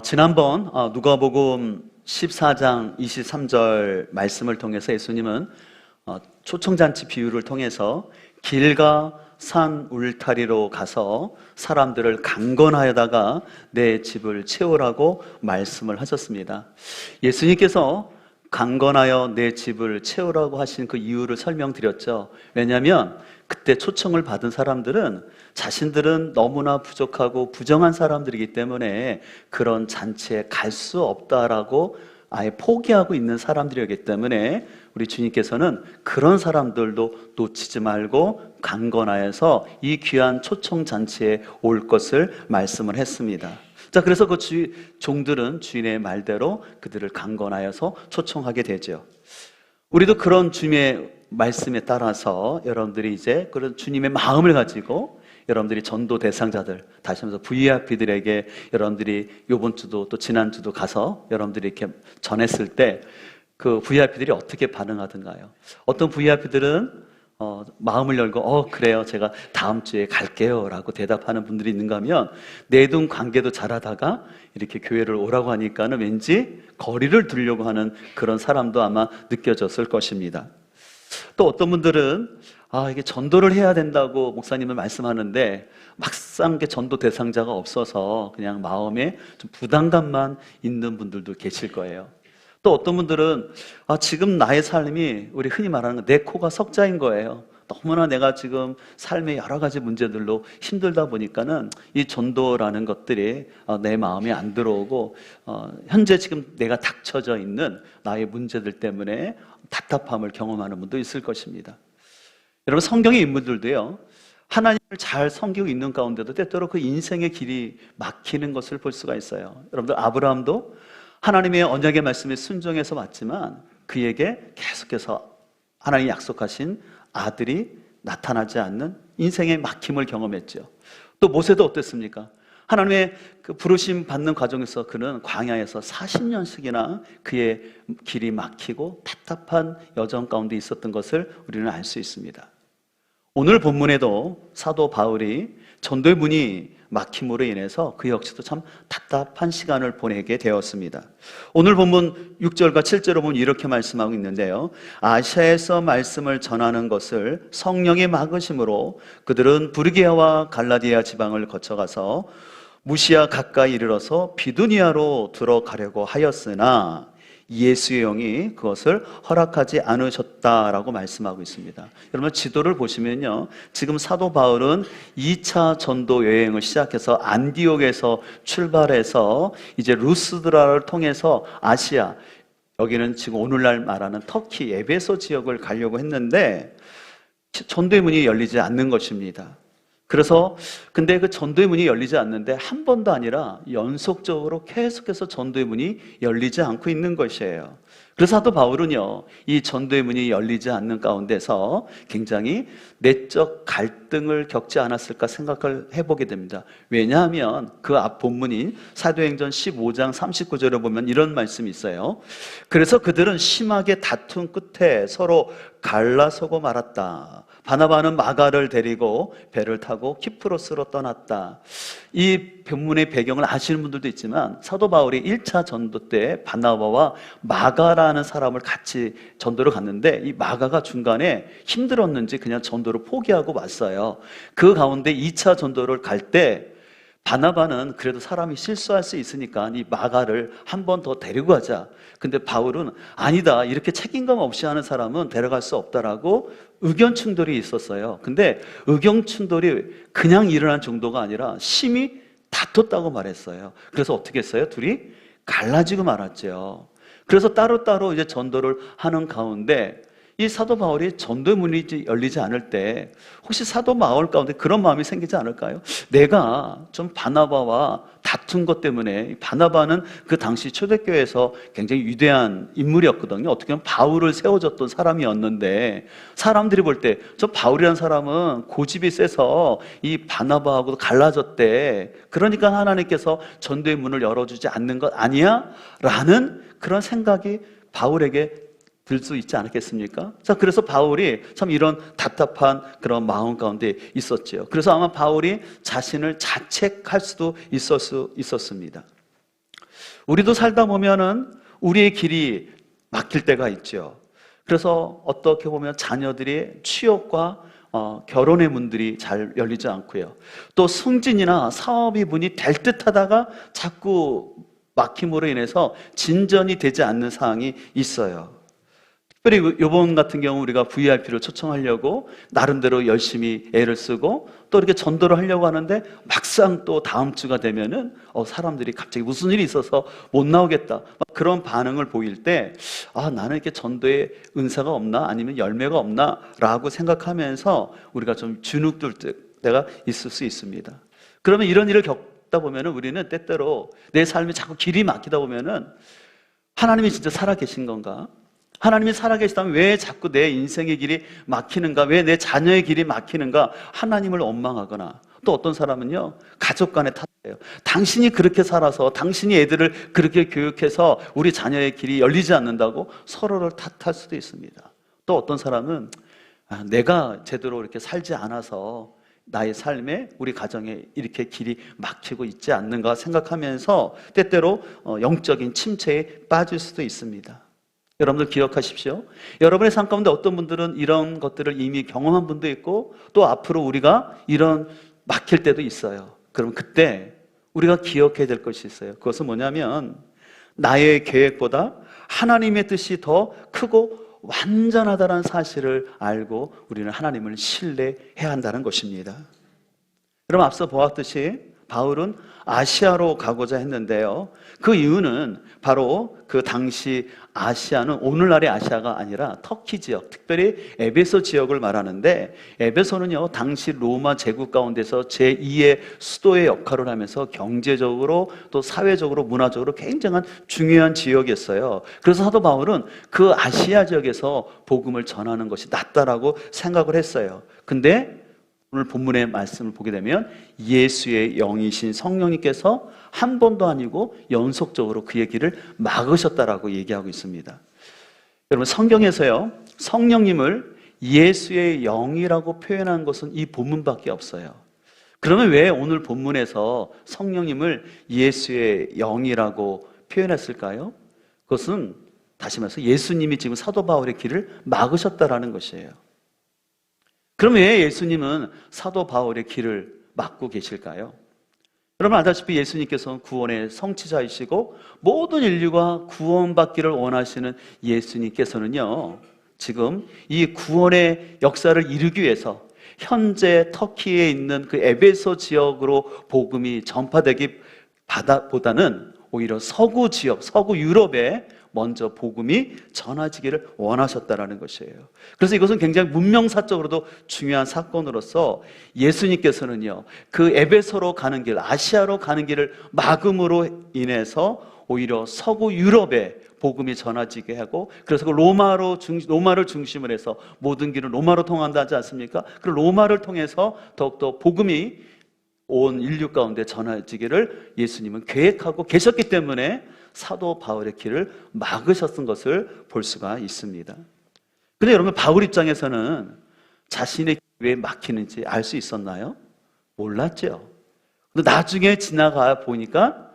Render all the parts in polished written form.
지난번 누가복음 14장 23절 말씀을 통해서 예수님은 초청잔치 비유를 통해서 길과 산 울타리로 가서 사람들을 강권하여다가 내 집을 채우라고 말씀을 하셨습니다. 예수님께서 강권하여 내 집을 채우라고 하신 그 이유를 설명드렸죠. 왜냐하면 그때 초청을 받은 사람들은 자신들은 너무나 부족하고 부정한 사람들이기 때문에 그런 잔치에 갈 수 없다라고 아예 포기하고 있는 사람들이었기 때문에 우리 주님께서는 그런 사람들도 놓치지 말고 강권하여서 이 귀한 초청 잔치에 올 것을 말씀을 했습니다. 자, 그래서 그 종들은 주인의 말대로 그들을 강권하여서 초청하게 되죠. 우리도 그런 주님의 말씀에 따라서 여러분들이 이제 그런 주님의 마음을 가지고 여러분들이 전도 대상자들, 다시 한번 VIP들에게 여러분들이 이번 주도 또 지난 주도 가서 여러분들이 이렇게 전했을 때 그 VIP들이 어떻게 반응하던가요? 어떤 VIP들은 마음을 열고 그래요, 제가 다음 주에 갈게요 라고 대답하는 분들이 있는가 하면 내동 관계도 잘하다가 이렇게 교회를 오라고 하니까는 왠지 거리를 두려고 하는 그런 사람도 아마 느껴졌을 것입니다. 또 어떤 분들은 이게 전도를 해야 된다고 목사님은 말씀하는데 막상 전도 대상자가 없어서 그냥 마음에 좀 부담감만 있는 분들도 계실 거예요. 또 어떤 분들은 지금 나의 삶이 우리 흔히 말하는 내 코가 석자인 거예요. 너무나 내가 지금 삶의 여러 가지 문제들로 힘들다 보니까는 이 전도라는 것들이 내 마음에 안 들어오고 현재 지금 내가 닥쳐져 있는 나의 문제들 때문에 답답함을 경험하는 분도 있을 것입니다. 여러분, 성경의 인물들도요, 하나님을 잘 섬기고 있는 가운데도 때때로 그 인생의 길이 막히는 것을 볼 수가 있어요. 여러분들, 아브라함도 하나님의 언약의 말씀에 순종해서 왔지만 그에게 계속해서 하나님이 약속하신 아들이 나타나지 않는 인생의 막힘을 경험했죠. 또 모세도 어땠습니까? 하나님의 그 부르심 받는 과정에서 그는 광야에서 40년씩이나 그의 길이 막히고 답답한 여정 가운데 있었던 것을 우리는 알 수 있습니다. 오늘 본문에도 사도 바울이 전도의 문이 막힘으로 인해서 그 역시도 참 답답한 시간을 보내게 되었습니다. 오늘 본문 6절과 7절을 보면 이렇게 말씀하고 있는데요, 아시아에서 말씀을 전하는 것을 성령이 막으심으로 그들은 부르기아와 갈라디아 지방을 거쳐가서 무시아 가까이 이르러서 비두니아로 들어가려고 하였으나 예수의 영이 그것을 허락하지 않으셨다라고 말씀하고 있습니다. 여러분, 지도를 보시면요, 지금 사도 바울은 2차 전도 여행을 시작해서 안디옥에서 출발해서 이제 루스드라를 통해서 아시아, 여기는 지금 오늘날 말하는 터키 에베소 지역을 가려고 했는데 전도의 문이 열리지 않는 것입니다. 그래서 근데 그 전도의 문이 열리지 않는데 한 번도 아니라 연속적으로 계속해서 전도의 문이 열리지 않고 있는 것이에요. 그래서 사도 바울은요, 이 전도의 문이 열리지 않는 가운데서 굉장히 내적 갈등을 겪지 않았을까 생각을 해보게 됩니다. 왜냐하면 그 앞 본문인 사도행전 15장 39절에 보면 이런 말씀이 있어요. 그래서 그들은 심하게 다툰 끝에 서로 갈라서고 말았다. 바나바는 마가를 데리고 배를 타고 키프로스로 떠났다. 이 본문의 배경을 아시는 분들도 있지만 사도 바울이 1차 전도 때 바나바와 마가라는 사람을 같이 전도를 갔는데 이 마가가 중간에 힘들었는지 그냥 전도를 포기하고 왔어요. 그 가운데 2차 전도를 갈 때 바나바는 그래도 사람이 실수할 수 있으니까 이 마가를 한 번 더 데리고 가자. 근데 바울은 아니다, 이렇게 책임감 없이 하는 사람은 데려갈 수 없다라고 의견 충돌이 있었어요. 근데 의견 충돌이 그냥 일어난 정도가 아니라 심히 다퉜다고 말했어요. 그래서 어떻게 했어요? 둘이 갈라지고 말았죠. 그래서 따로따로 이제 전도를 하는 가운데 이 사도 바울이 전도의 문이 열리지 않을 때 혹시 사도 바울 가운데 그런 마음이 생기지 않을까요? 내가 좀 바나바와 다툰 것 때문에, 바나바는 그 당시 초대교회에서 굉장히 위대한 인물이었거든요. 어떻게 보면 바울을 세워줬던 사람이었는데 사람들이 볼 때 저 바울이라는 사람은 고집이 세서 이 바나바하고도 갈라졌대. 그러니까 하나님께서 전도의 문을 열어주지 않는 것 아니야? 라는 그런 생각이 바울에게 들 수 있지 않았겠습니까? 자, 그래서 바울이 참 이런 답답한 그런 마음 가운데 있었죠. 그래서 아마 바울이 자신을 자책할 수도 있었습니다. 우리도 살다 보면은 우리의 길이 막힐 때가 있죠. 그래서 어떻게 보면 자녀들이 취업과 결혼의 문들이 잘 열리지 않고요. 또 승진이나 사업이 문이 될 듯 하다가 자꾸 막힘으로 인해서 진전이 되지 않는 상황이 있어요. 특별히 이번 같은 경우 우리가 VIP를 초청하려고 나름대로 열심히 애를 쓰고 또 이렇게 전도를 하려고 하는데 막상 또 다음 주가 되면은 사람들이 갑자기 무슨 일이 있어서 못 나오겠다, 막 그런 반응을 보일 때 나는 이렇게 전도에 은사가 없나 아니면 열매가 없나 라고 생각하면서 우리가 좀 주눅들 때가 있을 수 있습니다. 그러면 이런 일을 겪다 보면은 우리는 때때로 내 삶이 자꾸 길이 막히다 보면은 하나님이 진짜 살아계신 건가? 하나님이 살아계시다면 왜 자꾸 내 인생의 길이 막히는가? 왜 내 자녀의 길이 막히는가? 하나님을 원망하거나, 또 어떤 사람은요, 가족 간에 탓해요. 당신이 그렇게 살아서, 당신이 애들을 그렇게 교육해서 우리 자녀의 길이 열리지 않는다고 서로를 탓할 수도 있습니다. 또 어떤 사람은 내가 제대로 이렇게 살지 않아서 나의 삶에, 우리 가정에 이렇게 길이 막히고 있지 않는가 생각하면서 때때로 영적인 침체에 빠질 수도 있습니다. 여러분들 기억하십시오. 여러분의 삶 가운데 어떤 분들은 이런 것들을 이미 경험한 분도 있고 또 앞으로 우리가 이런 막힐 때도 있어요. 그럼 그때 우리가 기억해야 될 것이 있어요. 그것은 뭐냐면 나의 계획보다 하나님의 뜻이 더 크고 완전하다는 사실을 알고 우리는 하나님을 신뢰해야 한다는 것입니다. 그럼 앞서 보았듯이 바울은 아시아로 가고자 했는데요. 그 이유는 바로 그 당시 아시아는 오늘날의 아시아가 아니라 터키 지역, 특별히 에베소 지역을 말하는데, 에베소는요 당시 로마 제국 가운데서 제2의 수도의 역할을 하면서 경제적으로 또 사회적으로 문화적으로 굉장한 중요한 지역이었어요. 그래서 사도 바울은 그 아시아 지역에서 복음을 전하는 것이 낫다라고 생각을 했어요. 근데 오늘 본문의 말씀을 보게 되면 예수의 영이신 성령님께서 한 번도 아니고 연속적으로 그의 길을 막으셨다라고 얘기하고 있습니다. 여러분, 성경에서요 성령님을 예수의 영이라고 표현한 것은 이 본문밖에 없어요. 그러면 왜 오늘 본문에서 성령님을 예수의 영이라고 표현했을까요? 그것은 다시 말해서 예수님이 지금 사도 바울의 길을 막으셨다라는 것이에요. 그럼 왜 예수님은 사도 바울의 길을 막고 계실까요? 여러분 알다시피 예수님께서는 구원의 성취자이시고 모든 인류가 구원받기를 원하시는 예수님께서는요 지금 이 구원의 역사를 이루기 위해서 현재 터키에 있는 그 에베소 지역으로 복음이 전파되기 보다는 오히려 서구 지역, 서구 유럽에 먼저 복음이 전해지기를 원하셨다라는 것이에요. 그래서 이것은 굉장히 문명사적으로도 중요한 사건으로서 예수님께서는요 그 에베소로 가는 길, 아시아로 가는 길을 막음으로 인해서 오히려 서구 유럽에 복음이 전해지게 하고, 그래서 그 로마를 중심으로 해서 모든 길은 로마로 통한다 하지 않습니까? 그 로마를 통해서 더욱더 복음이 온 인류 가운데 전해지기를 예수님은 계획하고 계셨기 때문에 사도 바울의 길을 막으셨던 것을 볼 수가 있습니다. 근데 여러분, 바울 입장에서는 자신의 길이 왜 막히는지 알 수 있었나요? 몰랐죠. 근데 나중에 지나가 보니까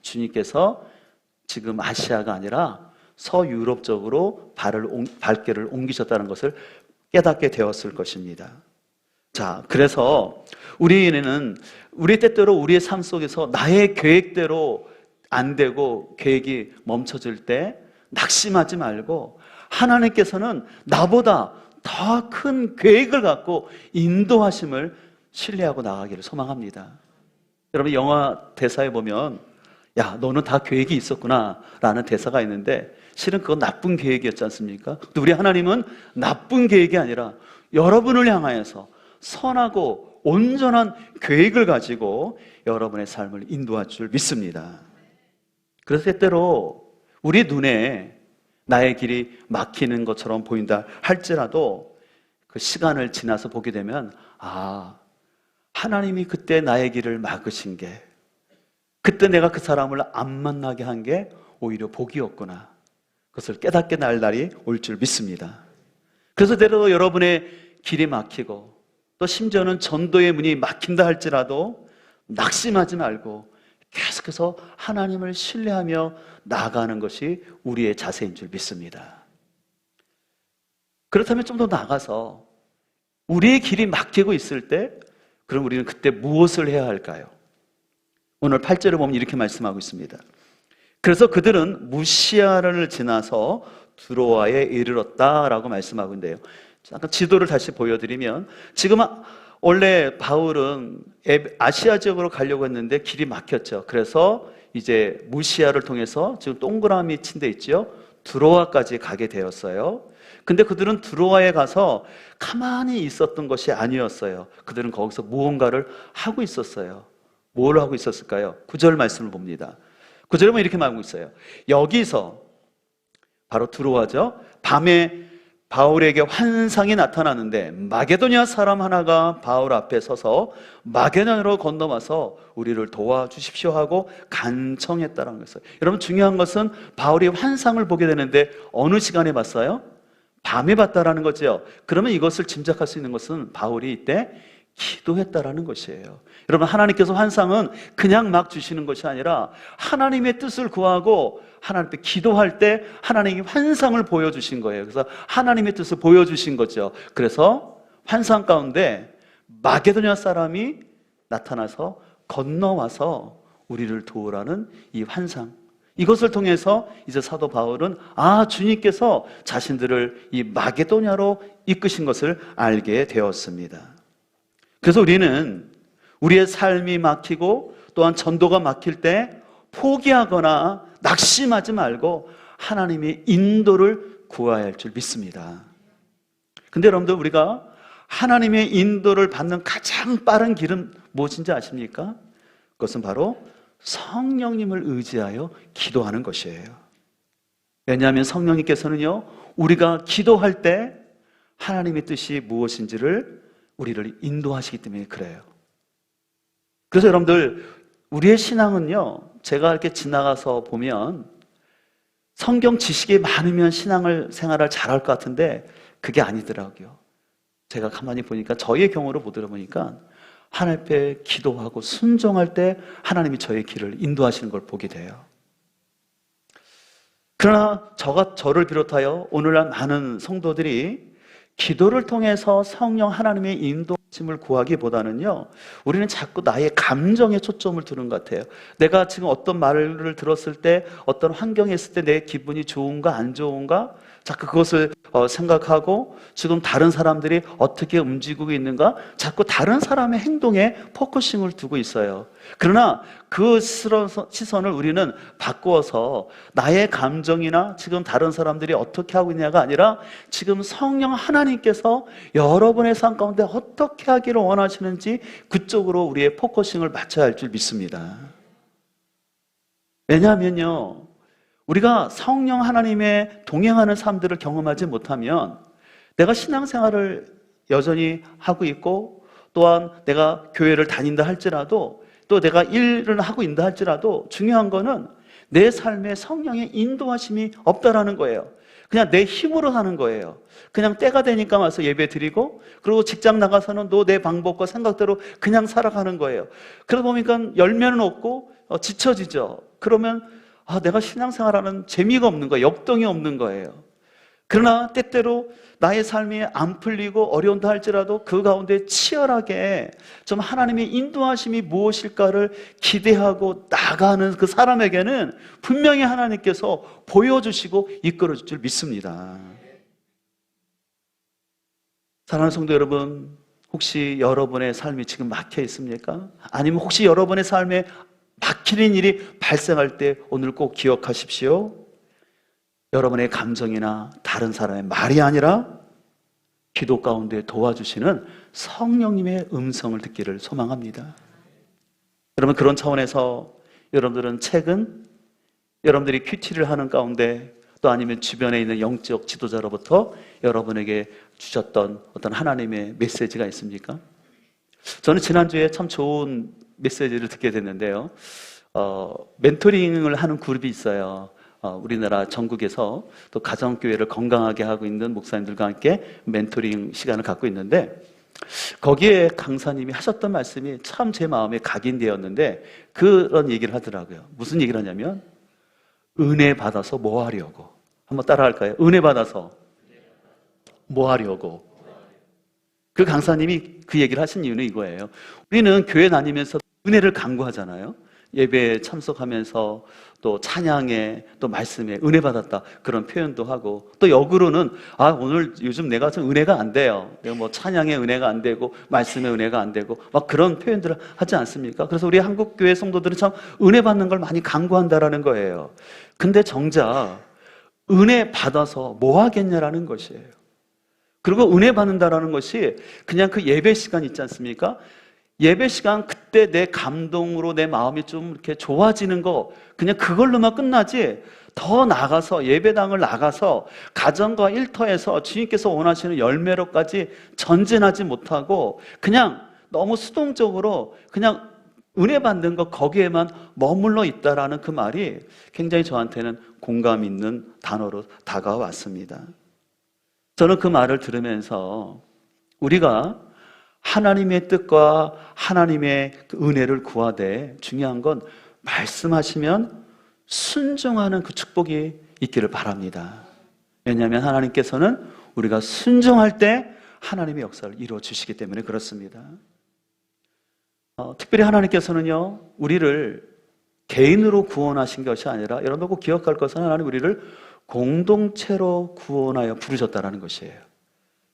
주님께서 지금 아시아가 아니라 서유럽 쪽으로 발길을 옮기셨다는 것을 깨닫게 되었을 것입니다. 자, 그래서 우리 때때로 우리의 삶 속에서 나의 계획대로 안 되고 계획이 멈춰질 때 낙심하지 말고 하나님께서는 나보다 더 큰 계획을 갖고 인도하심을 신뢰하고 나가기를 소망합니다. 여러분, 영화 대사에 보면 야, 너는 다 계획이 있었구나 라는 대사가 있는데 실은 그건 나쁜 계획이었지 않습니까? 근데 우리 하나님은 나쁜 계획이 아니라 여러분을 향하여서 선하고 온전한 계획을 가지고 여러분의 삶을 인도할 줄 믿습니다. 그래서 때때로 우리 눈에 나의 길이 막히는 것처럼 보인다 할지라도 그 시간을 지나서 보게 되면 하나님이 그때 나의 길을 막으신 게, 그때 내가 그 사람을 안 만나게 한 게 오히려 복이었구나, 그것을 깨닫게 날 날이 올 줄 믿습니다. 그래서 때로 여러분의 길이 막히고 또 심지어는 전도의 문이 막힌다 할지라도 낙심하지 말고 계속해서 하나님을 신뢰하며 나아가는 것이 우리의 자세인 줄 믿습니다. 그렇다면 좀 더 나아가서 우리의 길이 막히고 있을 때 그럼 우리는 그때 무엇을 해야 할까요? 오늘 8절을 보면 이렇게 말씀하고 있습니다. 그래서 그들은 무시아를 지나서 두로아에 이르렀다라고 말씀하고 있는데요. 잠깐 지도를 다시 보여드리면 지금 원래 바울은 아시아 지역으로 가려고 했는데 길이 막혔죠. 그래서 이제 무시아를 통해서 지금 동그라미 친 데 있죠. 두로아까지 가게 되었어요. 근데 그들은 두로아에 가서 가만히 있었던 것이 아니었어요. 그들은 거기서 무언가를 하고 있었어요. 뭘 하고 있었을까요? 9절 말씀을 봅니다. 9절에 보면 이렇게 말하고 있어요. 여기서 바로 두로아죠. 밤에 바울에게 환상이 나타나는데 마게도냐 사람 하나가 바울 앞에 서서 마게도냐로 건너와서 우리를 도와주십시오 하고 간청했다는 것이에요. 여러분 중요한 것은 바울이 환상을 보게 되는데 어느 시간에 봤어요? 밤에 봤다라는 거죠. 그러면 이것을 짐작할 수 있는 것은 바울이 이때 기도했다라는 것이에요. 여러분 하나님께서 환상은 그냥 막 주시는 것이 아니라 하나님의 뜻을 구하고 하나님께 기도할 때 하나님이 환상을 보여주신 거예요. 그래서 하나님의 뜻을 보여주신 거죠. 그래서 환상 가운데 마게도냐 사람이 나타나서 건너와서 우리를 도우라는 이 환상, 이것을 통해서 이제 사도 바울은 주님께서 자신들을 이 마게도냐로 이끄신 것을 알게 되었습니다. 그래서 우리는 우리의 삶이 막히고 또한 전도가 막힐 때 포기하거나 낙심하지 말고 하나님의 인도를 구해야 할 줄 믿습니다. 근데 여러분들 우리가 하나님의 인도를 받는 가장 빠른 길은 무엇인지 아십니까? 그것은 바로 성령님을 의지하여 기도하는 것이에요. 왜냐하면 성령님께서는요, 우리가 기도할 때 하나님의 뜻이 무엇인지를 우리를 인도하시기 때문에 그래요. 그래서 여러분들 우리의 신앙은요, 제가 이렇게 지나가서 보면 성경 지식이 많으면 신앙을 생활을 잘할 것 같은데 그게 아니더라고요. 제가 가만히 보니까 저의 경우로 보니까 하나님 앞에 기도하고 순종할 때 하나님이 저의 길을 인도하시는 걸 보게 돼요. 그러나 저를 비롯하여 오늘날 많은 성도들이 기도를 통해서 성령 하나님의 인도하심을 구하기보다는요, 우리는 자꾸 나의 감정에 초점을 두는 것 같아요. 내가 지금 어떤 말을 들었을 때, 어떤 환경에 있을 때 내 기분이 좋은가 안 좋은가, 자꾸 그것을 생각하고 지금 다른 사람들이 어떻게 움직이고 있는가, 자꾸 다른 사람의 행동에 포커싱을 두고 있어요. 그러나 그 시선을 우리는 바꾸어서 나의 감정이나 지금 다른 사람들이 어떻게 하고 있냐가 아니라 지금 성령 하나님께서 여러분의 삶 가운데 어떻게 하기를 원하시는지 그쪽으로 우리의 포커싱을 맞춰야 할 줄 믿습니다. 왜냐하면요, 우리가 성령 하나님의 동행하는 삶들을 경험하지 못하면 내가 신앙생활을 여전히 하고 있고 또한 내가 교회를 다닌다 할지라도 또 내가 일을 하고 있다 할지라도 중요한 거는 내 삶에 성령의 인도하심이 없다라는 거예요. 그냥 내 힘으로 사는 거예요. 그냥 때가 되니까 와서 예배 드리고 그리고 직장 나가서는 또 내 방법과 생각대로 그냥 살아가는 거예요. 그러다 보니까 열매는 없고 지쳐지죠. 그러면 내가 신앙생활하는 재미가 없는 거예요. 역동이 없는 거예요. 그러나 때때로 나의 삶이 안 풀리고 어려운다 할지라도 그 가운데 치열하게 좀 하나님의 인도하심이 무엇일까를 기대하고 나가는 그 사람에게는 분명히 하나님께서 보여주시고 이끌어줄 줄 믿습니다. 사랑하는 성도 여러분, 혹시 여러분의 삶이 지금 막혀 있습니까? 아니면 혹시 여러분의 삶에 막히는 일이 발생할 때 오늘 꼭 기억하십시오. 여러분의 감정이나 다른 사람의 말이 아니라 기도 가운데 도와주시는 성령님의 음성을 듣기를 소망합니다. 여러분, 그런 차원에서 여러분들은 최근 여러분들이 큐티를 하는 가운데 또 아니면 주변에 있는 영적 지도자로부터 여러분에게 주셨던 어떤 하나님의 메시지가 있습니까? 저는 지난주에 참 좋은 메시지를 듣게 됐는데요. 멘토링을 하는 그룹이 있어요. 우리나라 전국에서 또 가정교회를 건강하게 하고 있는 목사님들과 함께 멘토링 시간을 갖고 있는데 거기에 강사님이 하셨던 말씀이 참 제 마음에 각인되었는데 그런 얘기를 하더라고요. 무슨 얘기를 하냐면 은혜 받아서 뭐 하려고. 한번 따라할까요? 은혜 받아서 뭐 하려고. 그 강사님이 그 얘기를 하신 이유는 이거예요. 우리는 교회 다니면서 은혜를 간구하잖아요. 예배에 참석하면서 또 찬양에 또 말씀에 은혜 받았다 그런 표현도 하고, 또 역으로는 오늘 요즘 내가 좀 은혜가 안 돼요. 내가 뭐 찬양에 은혜가 안 되고 말씀에 은혜가 안 되고 막 그런 표현들을 하지 않습니까? 그래서 우리 한국 교회 성도들은 참 은혜 받는 걸 많이 간구한다라는 거예요. 근데 정작 은혜 받아서 뭐 하겠냐라는 것이에요. 그리고 은혜 받는다라는 것이 그냥 그 예배 시간 있지 않습니까? 예배 시간 그때 내 감동으로 내 마음이 좀 이렇게 좋아지는 거 그냥 그걸로만 끝나지, 더 나가서 예배당을 나가서 가정과 일터에서 주님께서 원하시는 열매로까지 전진하지 못하고 그냥 너무 수동적으로 그냥 은혜 받는 것 거기에만 머물러 있다라는 그 말이 굉장히 저한테는 공감 있는 단어로 다가왔습니다. 저는 그 말을 들으면서 우리가 하나님의 뜻과 하나님의 그 은혜를 구하되 중요한 건 말씀하시면 순종하는 그 축복이 있기를 바랍니다. 왜냐하면 하나님께서는 우리가 순종할 때 하나님의 역사를 이루어 주시기 때문에 그렇습니다. 특별히 하나님께서는요, 우리를 개인으로 구원하신 것이 아니라, 여러분 꼭 기억할 것은 하나님 우리를 공동체로 구원하여 부르셨다는 것이에요.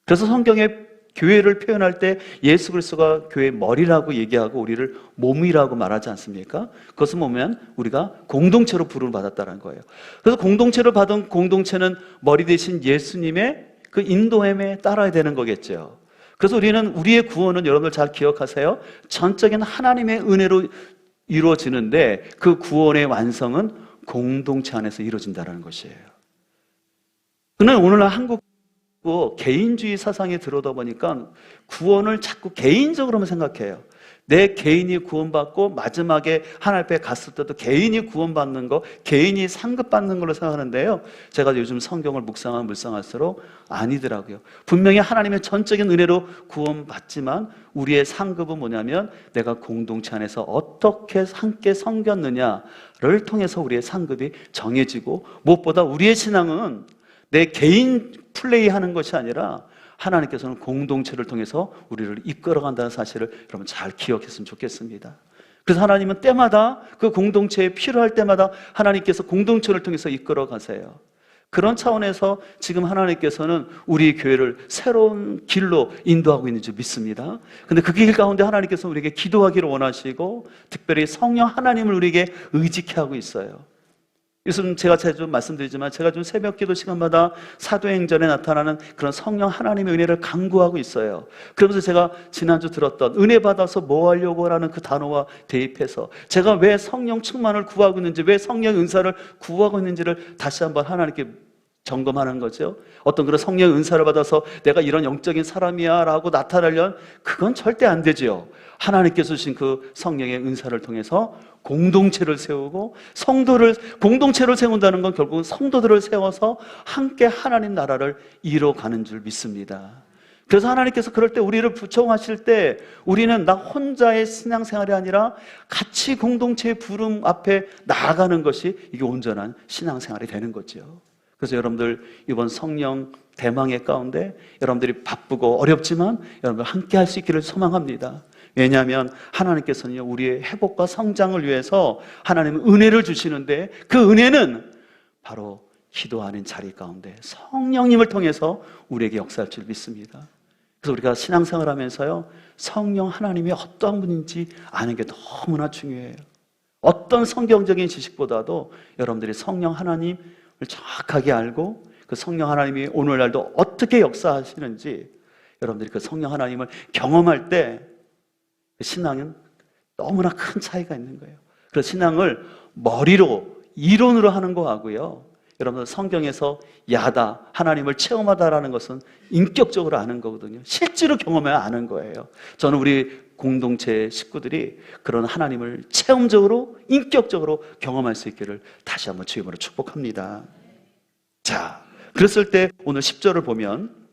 그래서 성경에 교회를 표현할 때 예수 그리스도가 교회의 머리라고 얘기하고 우리를 몸이라고 말하지 않습니까? 그것을 보면 우리가 공동체로 부름을 받았다는 거예요. 그래서 공동체를 받은 공동체는 머리 대신 예수님의 그 인도함에 따라야 되는 거겠죠. 그래서 우리의 구원은 여러분들 잘 기억하세요. 전적인 하나님의 은혜로 이루어지는데 그 구원의 완성은 공동체 안에서 이루어진다는 것이에요. 그러나 오늘날 한국 개인주의 사상에 들어오다 보니까 구원을 자꾸 개인적으로만 생각해요. 내 개인이 구원받고 마지막에 하나님 앞에 갔을 때도 개인이 구원받는 거, 개인이 상급받는 걸로 생각하는데요, 제가 요즘 성경을 묵상할수록 아니더라고요. 분명히 하나님의 전적인 은혜로 구원받지만 우리의 상급은 뭐냐면 내가 공동체 안에서 어떻게 함께 섬겼느냐를 통해서 우리의 상급이 정해지고, 무엇보다 우리의 신앙은 내 개인 플레이하는 것이 아니라 하나님께서는 공동체를 통해서 우리를 이끌어간다는 사실을 여러분 잘 기억했으면 좋겠습니다. 그래서 하나님은 때마다 그 공동체에 필요할 때마다 하나님께서 공동체를 통해서 이끌어 가세요. 그런 차원에서 지금 하나님께서는 우리 교회를 새로운 길로 인도하고 있는 줄 믿습니다. 근데 그 길 가운데 하나님께서 우리에게 기도하기를 원하시고 특별히 성령 하나님을 우리에게 의지케 하고 있어요. 요즘 제가 자주 말씀드리지만 제가 좀 새벽 기도 시간마다 사도행전에 나타나는 그런 성령 하나님의 은혜를 간구하고 있어요. 그러면서 제가 지난주 들었던 은혜 받아서 뭐 하려고 라는 그 단어와 대입해서 제가 왜 성령 충만을 구하고 있는지, 왜 성령 은사를 구하고 있는지를 다시 한번 하나님께 점검하는 거죠. 어떤 그런 성령 은사를 받아서 내가 이런 영적인 사람이야 라고 나타내려면 그건 절대 안 되죠. 하나님께서 주신 그 성령의 은사를 통해서 공동체를 세우고, 공동체를 세운다는 건 결국은 성도들을 세워서 함께 하나님 나라를 이뤄가는 줄 믿습니다. 그래서 하나님께서 그럴 때 우리를 부총하실 때 우리는 나 혼자의 신앙생활이 아니라 같이 공동체의 부름 앞에 나아가는 것이 이게 온전한 신앙생활이 되는 거죠. 그래서 여러분들 이번 성령 대망의 가운데 여러분들이 바쁘고 어렵지만 여러분들 함께 할 수 있기를 소망합니다. 왜냐하면 하나님께서는 우리의 회복과 성장을 위해서 하나님은 은혜를 주시는데 그 은혜는 바로 기도하는 자리 가운데 성령님을 통해서 우리에게 역사할 줄 믿습니다. 그래서 우리가 신앙생활 하면서요, 성령 하나님이 어떤 분인지 아는 게 너무나 중요해요. 어떤 성경적인 지식보다도 여러분들이 성령 하나님을 정확하게 알고 그 성령 하나님이 오늘날도 어떻게 역사하시는지 여러분들이 그 성령 하나님을 경험할 때 신앙은 너무나 큰 차이가 있는 거예요. 그래서 신앙을 머리로, 이론으로 하는 거하고요, 여러분 성경에서 야다, 하나님을 체험하다라는 것은 인격적으로 아는 거거든요. 실제로 경험해야 아는 거예요. 저는 우리 공동체 식구들이 그런 하나님을 체험적으로, 인격적으로 경험할 수 있기를 다시 한번 주님으로 축복합니다. 자, 그랬을 때 오늘 10절을 보면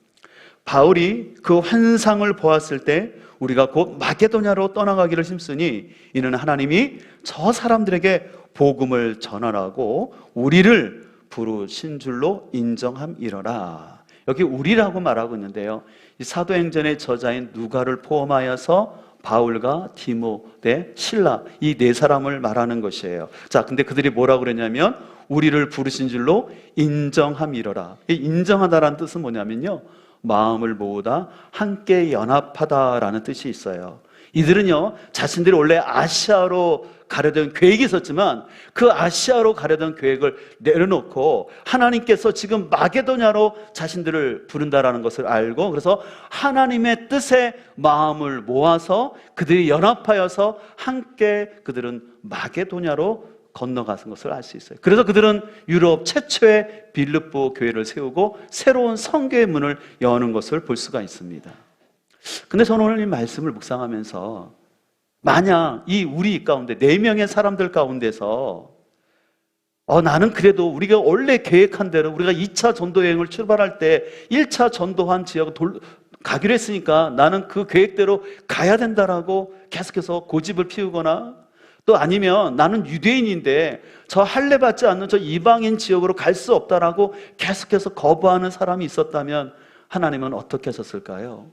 바울이 그 환상을 보았을 때 우리가 곧 마게도냐로 떠나가기를 힘쓰니 이는 하나님이 저 사람들에게 복음을 전하라고 우리를 부르신 줄로 인정함이러라. 여기 우리라고 말하고 있는데요, 이 사도행전의 저자인 누가를 포함하여서 바울과 디모데, 실라 이 네 사람을 말하는 것이에요. 자, 근데 그들이 뭐라고 그랬냐면 우리를 부르신 줄로 인정함이러라. 이 인정하다라는 뜻은 뭐냐면요, 마음을 모으다, 함께 연합하다라는 뜻이 있어요. 이들은요, 자신들이 원래 아시아로 가려던 계획이 있었지만 그 아시아로 가려던 계획을 내려놓고 하나님께서 지금 마게도냐로 자신들을 부른다라는 것을 알고, 그래서 하나님의 뜻에 마음을 모아서 그들이 연합하여서 함께 그들은 마게도냐로 건너가는 것을 알 수 있어요. 그래서 그들은 유럽 최초의 빌립보 교회를 세우고 새로운 선교의 문을 여는 것을 볼 수가 있습니다. 근데 저는 오늘 이 말씀을 묵상하면서 만약 이 우리 가운데 4명의 사람들 가운데서 나는 그래도 우리가 원래 계획한 대로 우리가 2차 전도 여행을 출발할 때 1차 전도한 지역을 가기로 했으니까 나는 그 계획대로 가야 된다라고 계속해서 고집을 피우거나, 또 아니면 나는 유대인인데 저 할례 받지 않는 저 이방인 지역으로 갈 수 없다라고 계속해서 거부하는 사람이 있었다면 하나님은 어떻게 하셨을까요?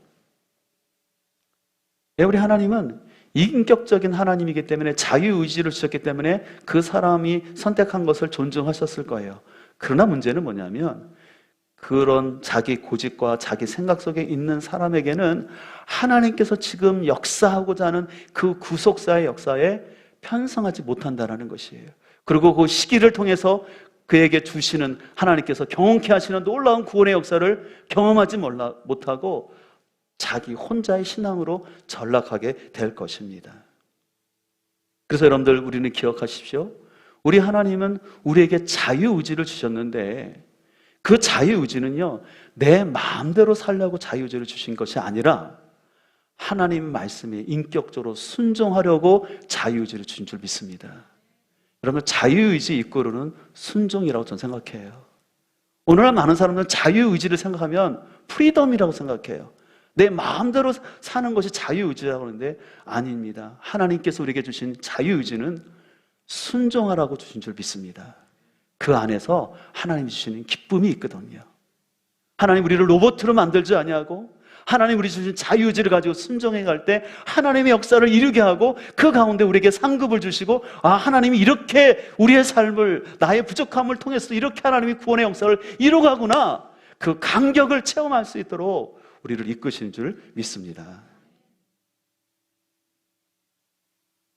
우리 하나님은 인격적인 하나님이기 때문에 자유의지를 주셨기 때문에 그 사람이 선택한 것을 존중하셨을 거예요. 그러나 문제는 뭐냐면 그런 자기 고집과 자기 생각 속에 있는 사람에게는 하나님께서 지금 역사하고자 하는 그 구속사의 역사에 편성하지 못한다는 것이에요. 그리고 그 시기를 통해서 그에게 주시는 하나님께서 경험케 하시는 놀라운 구원의 역사를 경험하지 못하고 자기 혼자의 신앙으로 전락하게 될 것입니다. 그래서 여러분들, 우리는 기억하십시오. 우리 하나님은 우리에게 자유의지를 주셨는데 그 자유의지는요, 내 마음대로 살려고 자유의지를 주신 것이 아니라 하나님 말씀에 인격적으로 순종하려고 자유의지를 주신 줄 믿습니다. 여러분, 자유의지 이꼬르는 순종이라고 저는 생각해요. 오늘날 많은 사람들은 자유의지를 생각하면 프리덤이라고 생각해요. 내 마음대로 사는 것이 자유의지라고 하는데 아닙니다. 하나님께서 우리에게 주신 자유의지는 순종하라고 주신 줄 믿습니다. 그 안에서 하나님이 주시는 기쁨이 있거든요. 하나님 우리를 로봇으로 만들지 아니하고 하나님 우리 주신 자유의지를 가지고 순종해 갈 때 하나님의 역사를 이루게 하고 그 가운데 우리에게 상급을 주시고, 하나님이 이렇게 우리의 삶을, 나의 부족함을 통해서 이렇게 하나님이 구원의 역사를 이루가구나, 그 감격을 체험할 수 있도록 우리를 이끄시는 줄 믿습니다.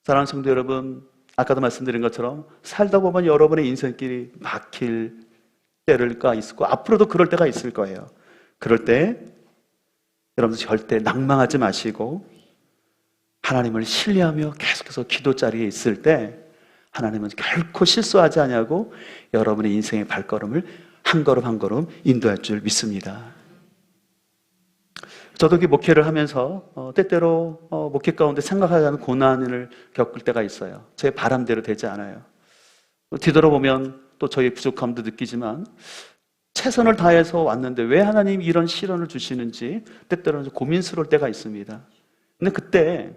사랑하는 성도 여러분, 아까도 말씀드린 것처럼 살다 보면 여러분의 인생길이 막힐 때가 있고 앞으로도 그럴 때가 있을 거예요. 그럴 때 여러분 절대 낭망하지 마시고 하나님을 신뢰하며 계속해서 기도 자리에 있을 때 하나님은 결코 실수하지 않냐고 여러분의 인생의 발걸음을 한 걸음 한 걸음 인도할 줄 믿습니다. 저도 목회를 하면서 때때로 목회 가운데 생각하지 않은 고난을 겪을 때가 있어요. 제 바람대로 되지 않아요. 뒤돌아보면 또 저희 부족함도 느끼지만 최선을 다해서 왔는데 왜 하나님이 이런 시련을 주시는지 때때로는 고민스러울 때가 있습니다. 근데 그때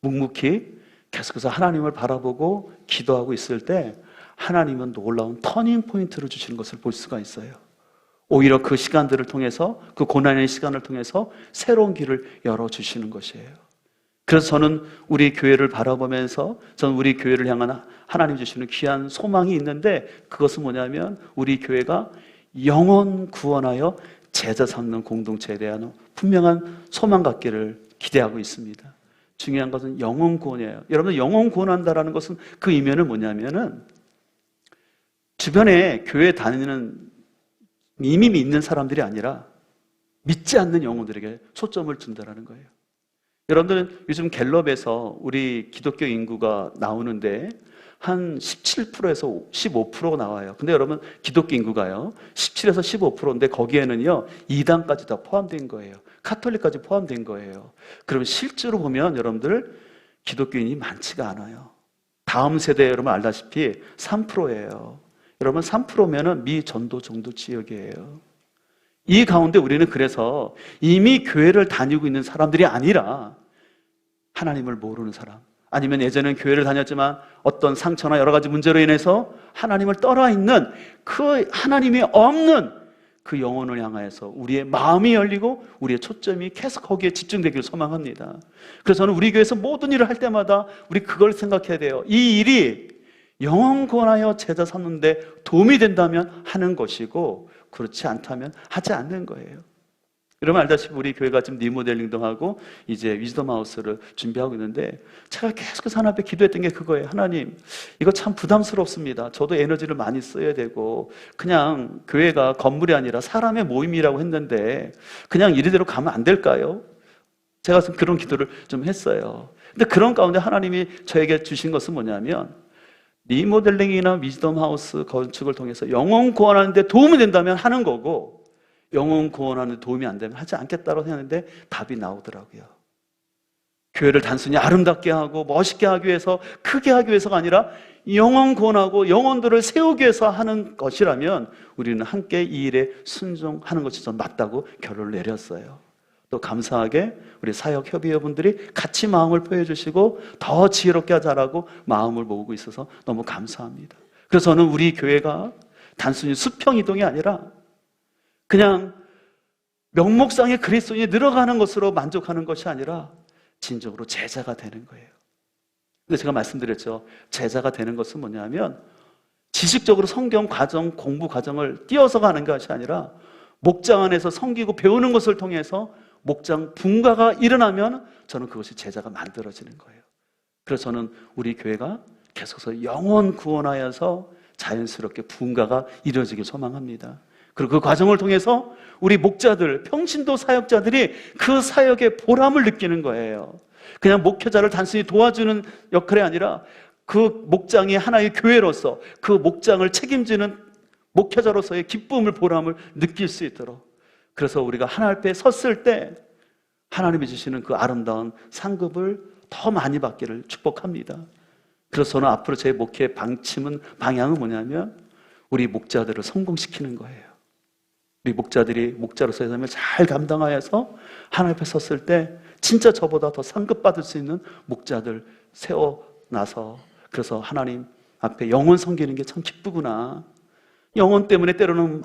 묵묵히 계속해서 하나님을 바라보고 기도하고 있을 때 하나님은 놀라운 터닝 포인트를 주시는 것을 볼 수가 있어요. 오히려 그 시간들을 통해서, 그 고난의 시간을 통해서 새로운 길을 열어주시는 것이에요. 그래서 저는 우리 교회를 바라보면서 저는 우리 교회를 향한 하나님 주시는 귀한 소망이 있는데, 그것은 뭐냐면 우리 교회가 영혼 구원하여 제자 삼는 공동체에 대한 분명한 소망 갖기를 기대하고 있습니다. 중요한 것은 영혼 구원이에요. 여러분, 영혼 구원한다라는 것은 그 이면은 뭐냐면은 주변에 교회 다니는 이미 믿는 사람들이 아니라 믿지 않는 영혼들에게 초점을 둔다라는 거예요. 여러분들은 요즘 갤럽에서 우리 기독교 인구가 나오는데 한 17%에서 15% 나와요. 근데 여러분, 기독교 인구가요 17에서 15%인데 거기에는요 이단까지 다 포함된 거예요. 카톨릭까지 포함된 거예요. 그러면 실제로 보면 여러분들 기독교인이 많지가 않아요. 다음 세대 여러분 알다시피 3%예요. 여러분 3%면은 미 전도 정도 지역이에요. 이 가운데 우리는 그래서 이미 교회를 다니고 있는 사람들이 아니라 하나님을 모르는 사람, 아니면 예전엔 교회를 다녔지만 어떤 상처나 여러 가지 문제로 인해서 하나님을 떠나 있는 그 하나님이 없는 그 영혼을 향하여서 우리의 마음이 열리고 우리의 초점이 계속 거기에 집중되기를 소망합니다. 그래서 저는 우리 교회에서 모든 일을 할 때마다 우리 그걸 생각해야 돼요. 이 일이 영혼 구원하여 제자 삼는데 도움이 된다면 하는 것이고, 그렇지 않다면 하지 않는 거예요. 여러분 알다시피 우리 교회가 지금 리모델링도 하고 이제 위즈덤 하우스를 준비하고 있는데, 제가 계속해서 하나님 앞에 기도했던 게 그거예요. 하나님, 이거 참 부담스럽습니다. 저도 에너지를 많이 써야 되고, 그냥 교회가 건물이 아니라 사람의 모임이라고 했는데 그냥 이리대로 가면 안 될까요? 제가 그런 기도를 좀 했어요. 근데 그런 가운데 하나님이 저에게 주신 것은 뭐냐면, 리모델링이나 위즈덤 하우스 건축을 통해서 영혼 구원하는 데 도움이 된다면 하는 거고, 영혼 구원하는 데 도움이 안 되면 하지 않겠다고 했는데 답이 나오더라고요. 교회를 단순히 아름답게 하고 멋있게 하기 위해서, 크게 하기 위해서가 아니라 영혼 구원하고 영혼들을 세우기 위해서 하는 것이라면 우리는 함께 이 일에 순종하는 것이 좀 맞다고 결론을 내렸어요. 또 감사하게 우리 사역협의회분들이 같이 마음을 표해 주시고 더 지혜롭게 하자라고 마음을 모으고 있어서 너무 감사합니다. 그래서 저는 우리 교회가 단순히 수평이동이 아니라 그냥 명목상의 그리스도인이 늘어가는 것으로 만족하는 것이 아니라 진정으로 제자가 되는 거예요. 근데 제가 말씀드렸죠. 제자가 되는 것은 뭐냐면 지식적으로 성경 과정, 공부 과정을 띄어서 가는 것이 아니라 목장 안에서 섬기고 배우는 것을 통해서 목장 분가가 일어나면 저는 그것이 제자가 만들어지는 거예요. 그래서 저는 우리 교회가 계속해서 영혼 구원하여서 자연스럽게 분가가 이루어지길 소망합니다. 그리고 그 과정을 통해서 우리 목자들, 평신도 사역자들이 그 사역의 보람을 느끼는 거예요. 그냥 목회자를 단순히 도와주는 역할이 아니라 그 목장이 하나의 교회로서 그 목장을 책임지는 목회자로서의 기쁨을, 보람을 느낄 수 있도록, 그래서 우리가 하나님 앞에 섰을 때 하나님이 주시는 그 아름다운 상급을 더 많이 받기를 축복합니다. 그래서 저는 앞으로 제 목회 방향은 뭐냐면 우리 목자들을 성공시키는 거예요. 우리 목자들이 목자로서의 삶을 잘 감당하여서 하나님 앞에 섰을 때 진짜 저보다 더 상급받을 수 있는 목자들 세워놔서, 그래서 하나님 앞에 영혼 섬기는 게 참 기쁘구나. 영혼 때문에 때로는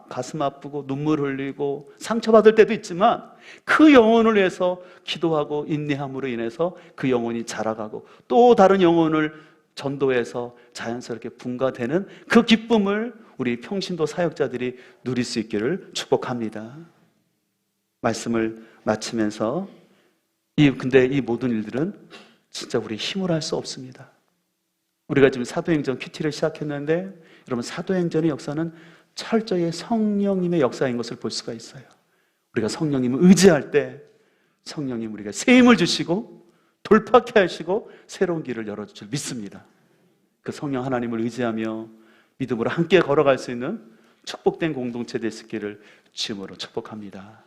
가슴 아프고 눈물 흘리고 상처받을 때도 있지만 그 영혼을 위해서 기도하고 인내함으로 인해서 그 영혼이 자라가고 또 다른 영혼을 전도해서 자연스럽게 분가되는 그 기쁨을 우리 평신도 사역자들이 누릴 수 있기를 축복합니다. 말씀을 마치면서 근데 이 모든 일들은 진짜 우리 힘으로 할 수 없습니다. 우리가 지금 사도행전 큐티를 시작했는데 여러분, 사도행전의 역사는 철저히 성령님의 역사인 것을 볼 수가 있어요. 우리가 성령님을 의지할 때 성령님 우리가 새 힘을 주시고 돌파케 하시고 새로운 길을 열어줄 줄 믿습니다. 그 성령 하나님을 의지하며 믿음으로 함께 걸어갈 수 있는 축복된 공동체 될 수 있기를 주님으로 축복합니다.